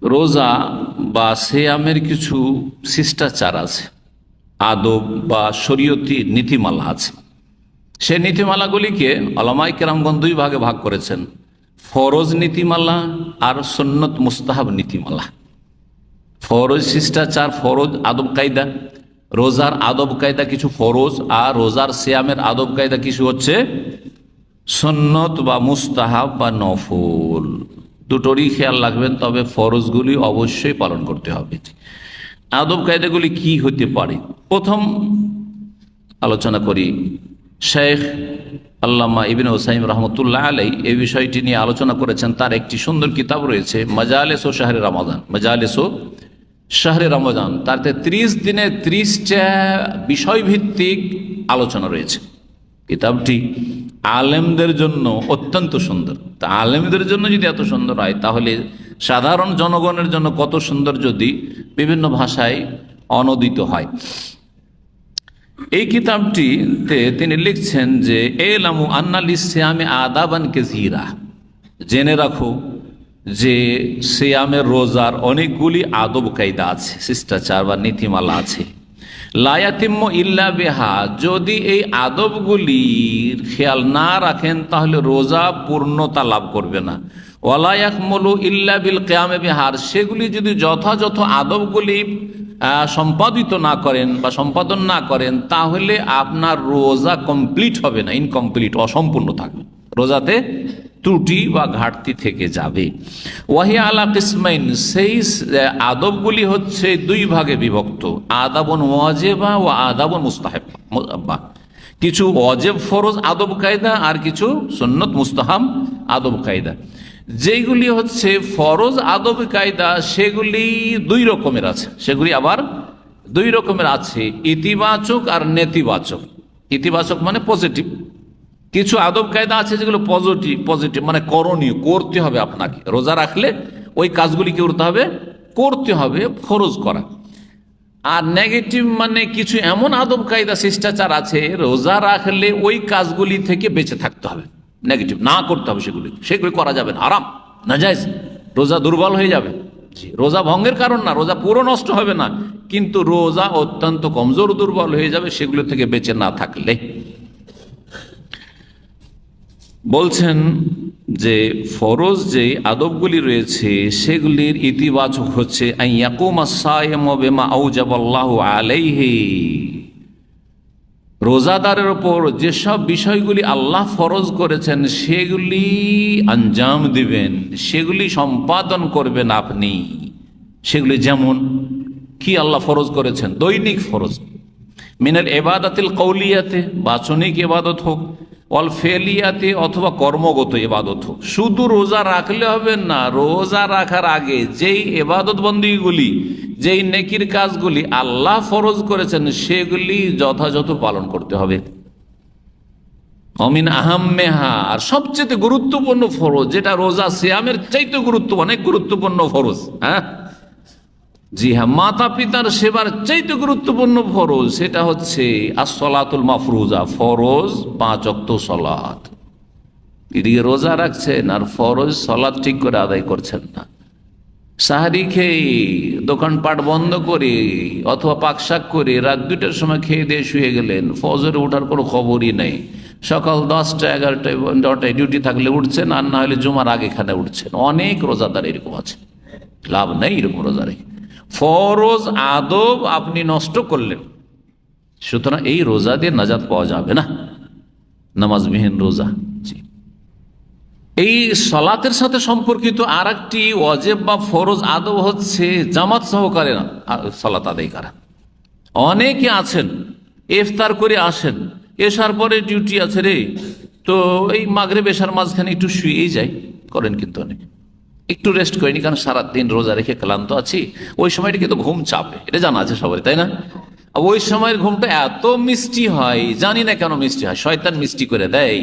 রোজা বা সিয়ামের কিছু শিষ্টাচার আছে, আদব বা শরীয়তি নীতিমালা আছে। সে নীতিমালাগুলিকে উলামায়ে কেরামগণ দুই ভাগে ভাগ করেছেন, ফরজ নীতিমালা আর সুন্নত মুস্তাহাব নীতিমালা। ফরজ শিষ্টাচার, ফরজ আদব কায়দা, রোজার আদব কায়দা কিছু ফরজ, আর রোজার সিয়ামের আদব কায়দা কিছু হচ্ছে সুন্নত বা মুস্তাহাব বা নফল। দুটোরই খেয়াল রাখবেন, তবে ফরজগুলি অবশ্যই পালন করতে হবে। আদব কায়দাগুলি কি হতে পারে, প্রথম আলোচনা করি। শেখ আল্লামা ইবনে উসাইম রহমতুল্লাহ আলাই এই বিষয়টি নিয়ে আলোচনা করেছেন। তার একটি সুন্দর কিতাব রয়েছে, মাজালিস ও শাহরে রমাদান, মাজালিস ও শাহরে রমাদান। তাতে 30 দিনে 30টা বিষয়ভিত্তিক আলোচনা রয়েছে। কিতাবটি আলেমদের জন্য অত্যন্ত সুন্দর। তা আলেমদের জন্য যদি এত সুন্দর হয়, তাহলে সাধারণ জনগণের জন্য কত সুন্দর যদি বিভিন্ন ভাষায় অনূদিত হয়। এই কিতাবটিতে তিনি লিখছেন যে এলামু আন্না লিসিয়ামে আদাবান কাসীরা, জেনে রাখো যে সিয়ামের রোজার অনেকগুলি আদব কায়দা আছে, শিষ্টাচার বা নীতিমালা আছে। লা ইয়াতিম্মু ইল্লা বিহা, যদি এই আদবগুলির খেয়াল না রাখেন তাহলে রোজা পূর্ণতা লাভ করবে না। ওয়ালা ইয়াকমুলু ইল্লা বিল কিয়ামি বিহা, সেগুলি যদি যথাযথ আদবগুলি সম্পাদিত না করেন বা সম্পাদন না করেন, তাহলে আপনার রোজা কমপ্লিট হবে না, ইনকমপ্লিট, অসম্পূর্ণ থাকবে, রোজাতে ত্রুটি বা ঘাটতি থেকে যাবে। ওয়াহিয়া আলা কিসমাইন, সেই আদবগুলি হচ্ছে দুই ভাগে বিভক্ত, আদাবুন ওয়াজিবা ও আদাবুন মুস্তাহাবা। কিছু ওয়াজিব ফরজ আদব কায়দা আর কিছু সুন্নত মুস্তাহাব আদব কায়দা। যেগুলি হচ্ছে ফরজ আদব কায়দা সেগুলি দুই রকমের আছে, সেগুলি আবার দুই রকমের আছে, ইতিবাচক আর নেতিবাচক। ইতিবাচক মানে পজিটিভ। কিছু আদব কায়দা আছে যেগুলো পজিটিভ মানে করণীয়, করতে হবে আপনাকে, রোজা রাখলে ওই কাজগুলি কি করতে হবে, ফরজ করা। আর নেগেটিভ মানে কিছু এমন আদব কায়দা শিষ্টাচার আছে, রোজা রাখলে ওই কাজগুলি থেকে বেঁচে থাকতে হবে, নেগেটিভ না করতে হবে, সেগুলি করা যাবে না, হারাম, নাজায়েজ, রোজা দুর্বল হয়ে যাবে। রোজা ভঙ্গের কারণ না, রোজা পুরো নষ্ট হবে না, কিন্তু রোজা অত্যন্ত কমজোর দুর্বল হয়ে যাবে সেগুলো থেকে বেঁচে না থাকলে। বলছেন যে ফরজ যে আদবগুলি রয়েছে সেগুলির ইতিবাচক হচ্ছে রোজাদারের ওপর যেসব বিষয়গুলি আল্লাহ ফরজ করেছেন সেগুলি আঞ্জাম দিবেন, সেগুলি সম্পাদন করবেন আপনি। সেগুলি যেমন কি আল্লাহ ফরজ করেছেন, দৈনিক ফরজ, মিনাল ইবাদাতিল কওলিয়াতে, বাচনিক ইবাদত হোক, অল ফেলিয়াতে অথবা কর্মগত ইবাদত হোক। শুধু রোজা রাখলে হবে না, রোজা রাখার আগে যেই ইবাদত বন্দেগীগুলি, যেই নেকির কাজগুলি আল্লাহ ফরজ করেছেন সেগুলি যথাযথ পালন করতে হবে। অমিন আহাম্মেহা, আর সবচেয়ে গুরুত্বপূর্ণ ফরজ, যেটা রোজা সিয়ামের চাইতে অনেক গুরুত্বপূর্ণ ফরজ, হ্যাঁ জি হ্যাঁ, মাতা পিতার সেবার চাইতে গুরুত্বপূর্ণ ফরজ, সেটা হচ্ছে as-সালাতুল মাফরুজা, ফরজ 5 ওয়াক্ত সালাত। এদিকে রোজা রাখছেন আর ফরজ সালাত ঠিক করে আদায় করছেন না। সাহারি খেয়ে দোকানপাট বন্ধ করে অথবা পাকশাক করে রাত 2টার সময় খেয়ে দিয়ে শুয়ে গেলেন, ফজরে ওঠার কোনো খবরই নেই। সকাল 10টা 11টায় 10টায় ডিউটি থাকলে উঠছেন, আর না হলে জুমার আগে খানে উঠছেন। অনেক রোজাদার এরকম আছে, লাভ নেই এরকম রোজা রেখে। ফরজ আদব আপনি নষ্ট করলেন, সুতরাং এই রোজা দিয়ে নাজাত পাওয়া যাবে না, নামাজবিহীন রোজা। এই সালাতের সাথে সম্পর্কিত আর একটি ওয়াজিব বা ফরজ আদব হচ্ছে জামাত সহকারে সালাত আদায় করা। অনেকে আছেন ইফতার করে আসেন, এসার পরে ডিউটি আছে রে, তো এই মাগরিব এশার মাঝখানে একটু শুয়েই যায়, করেন কিন্তু অনেকে একটু রেস্ট করিনি, কারণ সারাদিন রোজা রেখে ক্লান্ত আছি, ওই সময়টা কিন্তু ঘুম চাপে, এটা জানা আছে সবাই, তাই না? ওই সময়ের ঘুমটা এত মিষ্টি হয়, জানি না কেন মিষ্টি হয়, শয়তান মিষ্টি করে দেয়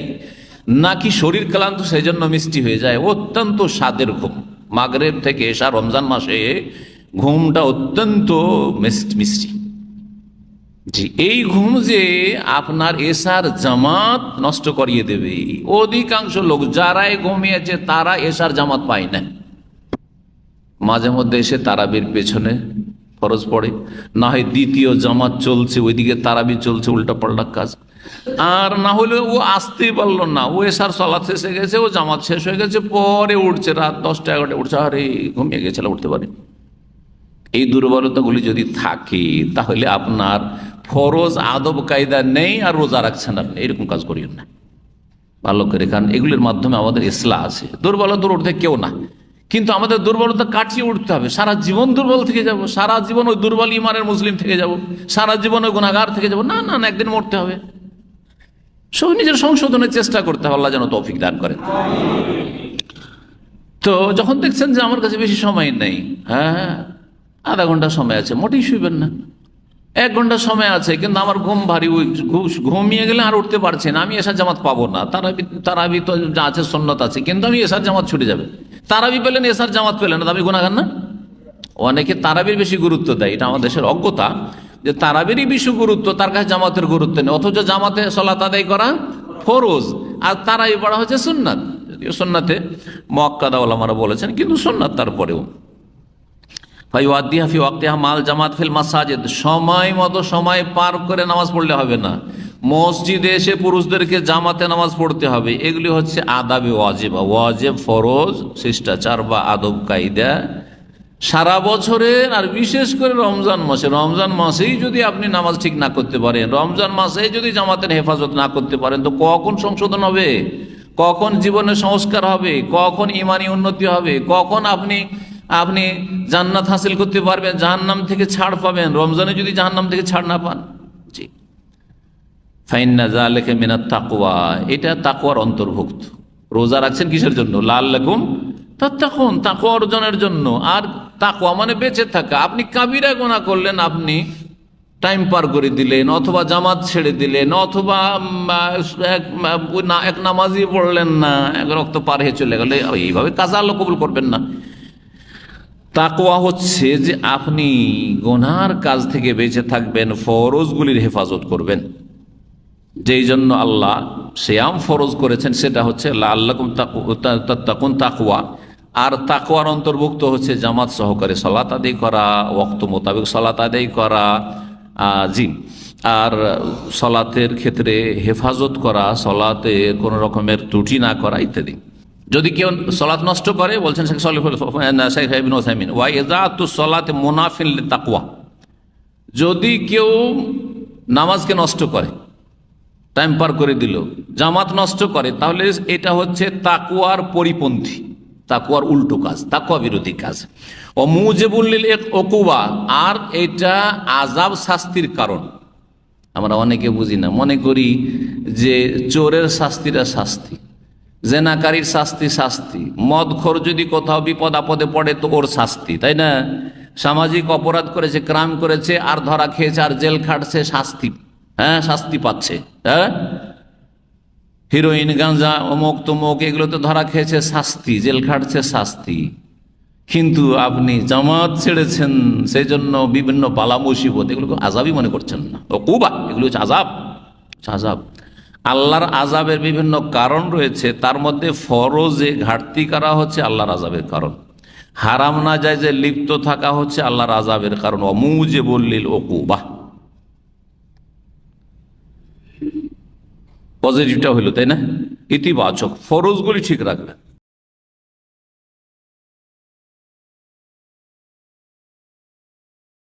নাকি শরীর ক্লান্ত সেই জন্য মিষ্টি হয়ে যায়। অত্যন্ত স্বাদের ঘুম, মাগরিব থেকে এশা রমজান মাসে ঘুমটা অত্যন্ত মিষ্টি। জি, এই ঘুম যে আপনার এশার জামাত নষ্ট করিয়ে দেবে। অধিকাংশ লোক যারাই ঘুমিয়েছে তারা এশার জামাত পায় না। মাঝে মধ্যে এসে তারাবির পেছনে ফরজ পড়ে, না হয় দ্বিতীয় জামাত চলছে ওইদিকে তারাবি চলছে, উল্টা পাল্টা কাজ। আর না হলে ও আসতেই পারলো না, ও এসার সালাত শেষে গেছে, ও জামাত শেষ হয়ে গেছে, পরে উঠছে রাত 10টা 11টায় উঠছে, আরে ঘুমিয়ে গেছিল, উঠতে পারে। এই দুর্বলতাগুলি যদি থাকে তাহলে আপনার ফরজ আদব কায়দা নেই আর রোজা রাখছেন আপনি, এরকম কাজ করিও না ভালো করে। কারণ এগুলির মাধ্যমে আমাদের ইসলাহ আছে। দুর্বলতা উঠতে কেউ না, কিন্তু আমাদের দুর্বলতা কাটিয়ে উঠতে হবে। সারা জীবন দুর্বল থেকে যাব, সারা জীবন ওই দুর্বল ইমানের মুসলিম থেকে যাব, সারা জীবন ওই গুনাহগার থেকে যাব, না না না, একদিন মরতে হবে। সব নিজের সংশোধনের চেষ্টা করতে হবে, আল্লাহ যেন তৌফিক দান করেন। তো যখন দেখছেন যে আমার কাছে বেশি সময় নেই, হ্যাঁ আধা ঘন্টা সময় আছে, মোটেই শুইবেন না। 1 ঘন্টা সময় আছে কিন্তু আমার ঘুম ভারী, ঘুমিয়ে গেলে আর উঠতে পারছি না, আমি এসার জামাত পাবো না। তারাবি তো যা আছে সুন্নত আছে, কিন্তু আমি এসার জামাত ছুটে যাবে। তারাবি পেলেন, এসার জামাত পেলেন না, আমি গুনাহগার না? অনেকে তারাবির বেশি গুরুত্ব দেয়, এটা আমাদের দেশের অজ্ঞতা যে তারাবিরই বেশি গুরুত্ব, তার কাছে জামাতের গুরুত্ব নেই। অথচ জামাতে সালাত আদায় করা ফরজ, আর তারাবি পড়া হচ্ছে সুন্নাত। যদিও সুন্নাতে মুআক্কাদা ওলামারা বলেছেন, কিন্তু সুন্নাত তারপরেও। মাল জামাত ফিল মাসাজিদ, সময় মতো সময় পার করে নামাজ পড়লে হবে না, মসজিদে এসে পুরুষদেরকে জামাতে নামাজ পড়তে হবে। এগুলি হচ্ছে আদাবে ওয়াজিবা, ওয়াজিব ফরজ শিষ্টাচার বা আদব কায়দা। সারা বছরের আর বিশেষ করে রমজান মাসে, রমজান মাসেই যদি আপনি নামাজ ঠিক না করতে পারেন, রমজান মাসেই যদি জামাতের হেফাজত না করতে পারেন, তো কখন সংশোধন হবে, কখন জীবনের সংস্কার হবে, কখন ইমানি উন্নতি হবে, কখন আপনি জান্নাত হাসিল করতে পারবেন, জাহান্নাম থেকে ছাড় পাবেন, রমজানে যদি জাহান্নাম থেকে ছাড় না পান। জি, ফাইন্না যালিকা মিনাত তাকওয়া, এটা তাকওয়ার অন্তর্ভুক্ত। রোজা রাখছেন কিসের জন্য? লাআল্লাকুম তাত্তাকুন, তাকওয়া অর্জনের জন্য। আর তাকওয়া মানে বেঁচে থাকা। আপনি কাবিরা গুনাহ করলেন, আপনি টাইম পার করে দিলেন, অথবা জামাত ছেড়ে দিলেন, অথবা এক নামাজই পড়লেন না, এক রক্ত পার হয়ে চলে গেলে, এইভাবে কাজ আল্লাহ কবুল করবেন না। তাকওয়া হচ্ছে যে আপনি গুনার কাজ থেকে বেঁচে থাকবেন, ফরজগুলির হেফাজত করবেন। যেই জন্য আল্লাহ সিয়াম ফরজ করেছেন, সেটা হচ্ছে লাআল্লাকুম তাত্তাকুন, তাকওয়া। আর তাকওয়ার অন্তর্ভুক্ত হচ্ছে জামাত সহকারে সালাত আদায় করা, ওয়াক্ত মোতাবেক সালাত আদায় করা। জি, আর সালাতের ক্ষেত্রে হেফাজত করা, সালাতে কোনো রকমের ত্রুটি না করা ইত্যাদি। যদি কেউ সালাত নষ্ট করে, বলছেন শেখ ইবনে উসাইমিন, ওয়া ইযাতুস সালাতি মুনাফিন লিতাকওয়া, যদি কেউ নামাজকে নষ্ট করে, টাইম পার করে দিল, জামাত নষ্ট করে, তাহলে এটা হচ্ছে তাকওয়ার পরিপন্থী, তাকওয়ার উল্টো কাজ, তাকওয়া বিরোধী কাজ। ও মুজিবুল লিল উকুবা, আর এটা আযাব শাস্তির কারণ। আমরা অনেকে বুঝি না, মনে করি যে চোরের শাস্তিটা শাস্তি, জেনাকারীর শাস্তি শাস্তি, মদখোর যদি কোথাও বিপদ আপদে পড়ে তো ওর শাস্তি, তাই না? সামাজিক অপরাধ করেছে, ক্রাইম করেছে, আর ধরা খেয়েছে, আর জেল খাটছে, শাস্তি, হ্যাঁ শাস্তি পাচ্ছে। হ্যাঁ, হিরোইন, গাঁজা, অমুক তমুক, এগুলোতে ধরা খেয়েছে, শাস্তি, জেল খাটছে, শাস্তি। কিন্তু আপনি জামাত ছেড়েছেন, সেই জন্য বিভিন্ন বালা মুসিবত, এগুলোকে আযাবই মনে করছেন না। উকুবা, এগুলো হচ্ছে আযাব, আযাব। আল্লাহর আযাবের বিভিন্ন কারণ রয়েছে, তার মধ্যে ফরজে ঘাটতি করা হচ্ছে আল্লাহর আযাবের কারণ, হারাম না যায় যে লিপ্ত থাকা হচ্ছে আল্লাহর আযাবের কারণ। মুজিবুল লিল উকুবা, পজিটিভটা হইল, তাই না? ইতিবাচক, ফরজগুলি ঠিক রাখবেন।